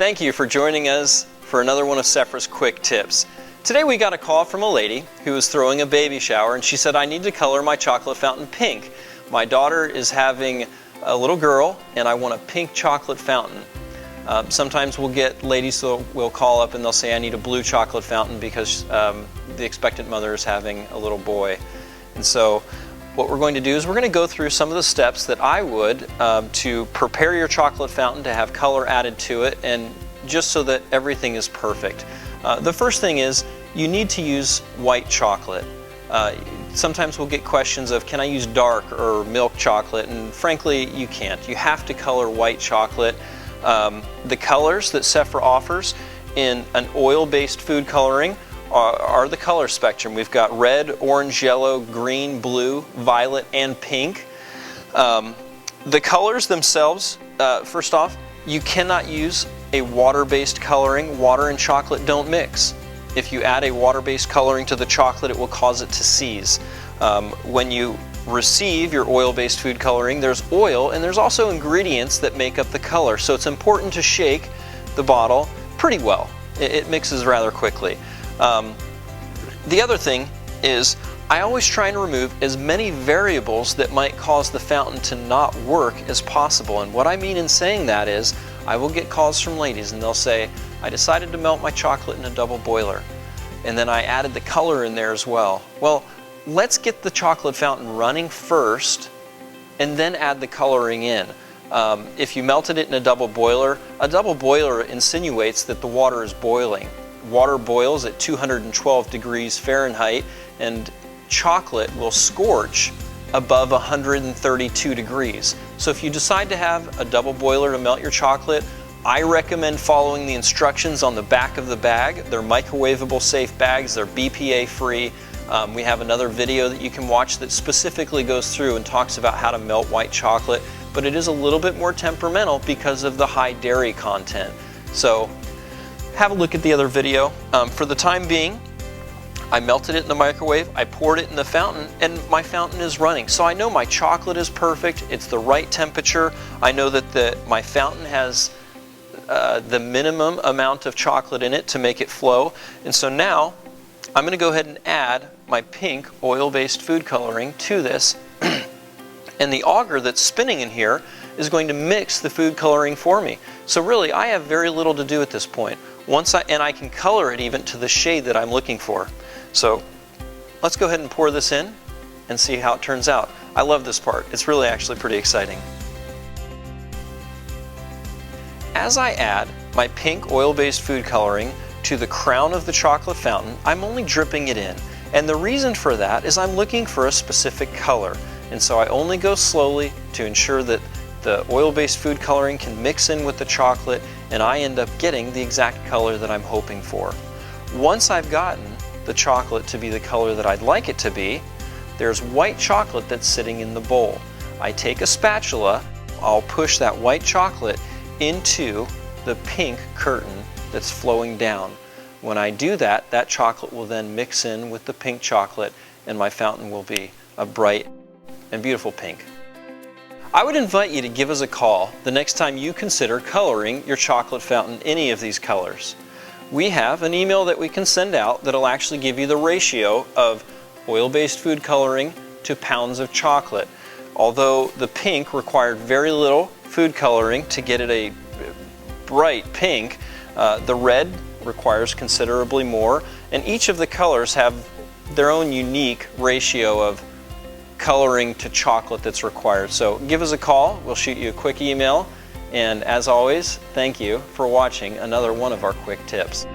Thank you for joining us for another one of Sephra's quick tips. Today we got a call from a lady who was throwing a baby shower, and she said, I need to color my chocolate fountain pink. My daughter is having a little girl and I want a pink chocolate fountain. Sometimes we'll get ladies who will call up and they'll say, I need a blue chocolate fountain because the expectant mother is having a little boy. And so what we're going to do is we're going to go through some of the steps that I would to prepare your chocolate fountain to have color added to it, and just so that everything is perfect. The first thing is you need to use white chocolate. Sometimes we'll get questions of, can I use dark or milk chocolate? And frankly, you can't. You have to color white chocolate. The colors that Sephra offers in an oil-based food coloring are the color spectrum. We've got red, orange, yellow, green, blue, violet, and pink. The colors themselves, first off, you cannot use a water-based coloring. Water and chocolate don't mix. If you add a water-based coloring to the chocolate, it will cause it to seize. When you receive your oil-based food coloring, there's oil and there's also ingredients that make up the color. So it's important to shake the bottle pretty well. It mixes rather quickly. The other thing is I always try and remove as many variables that might cause the fountain to not work as possible. And what I mean in saying that is I will get calls from ladies and they'll say, I decided to melt my chocolate in a double boiler and then I added the color in there as well. Well, let's get the chocolate fountain running first and then add the coloring in. If you melted it in a double boiler insinuates that the water is boiling. Water boils at 212 degrees Fahrenheit and chocolate will scorch above 132 degrees. So if you decide to have a double boiler to melt your chocolate, I recommend following the instructions on the back of the bag. They're microwavable safe bags, they're BPA free. We have another video that you can watch that specifically goes through and talks about how to melt white chocolate, but it is a little bit more temperamental because of the high dairy content. So have a look at the other video. For the time being, I melted it in the microwave, I poured it in the fountain, and my fountain is running. So I know my chocolate is perfect, it's the right temperature. I know that my fountain has the minimum amount of chocolate in it to make it flow. And so now I'm going to go ahead and add my pink oil-based food coloring to this. And the auger that's spinning in here is going to mix the food coloring for me. So really, I have very little to do at this point. And I can color it even to the shade that I'm looking for. So let's go ahead and pour this in and see how it turns out. I love this part. It's really actually pretty exciting. As I add my pink oil-based food coloring to the crown of the chocolate fountain, I'm only dripping it in. And the reason for that is I'm looking for a specific color. And so I only go slowly to ensure that the oil-based food coloring can mix in with the chocolate and I end up getting the exact color that I'm hoping for. Once I've gotten the chocolate to be the color that I'd like it to be, there's white chocolate that's sitting in the bowl. I take a spatula, I'll push that white chocolate into the pink curtain that's flowing down. When I do that, that chocolate will then mix in with the pink chocolate and my fountain will be a bright and beautiful pink. I would invite you to give us a call the next time you consider coloring your chocolate fountain any of these colors. We have an email that we can send out that'll actually give you the ratio of oil-based food coloring to pounds of chocolate. Although the pink required very little food coloring to get it a bright pink, the red requires considerably more, and each of the colors have their own unique ratio of coloring to chocolate that's required. So give us a call, we'll shoot you a quick email, and as always, thank you for watching another one of our quick tips.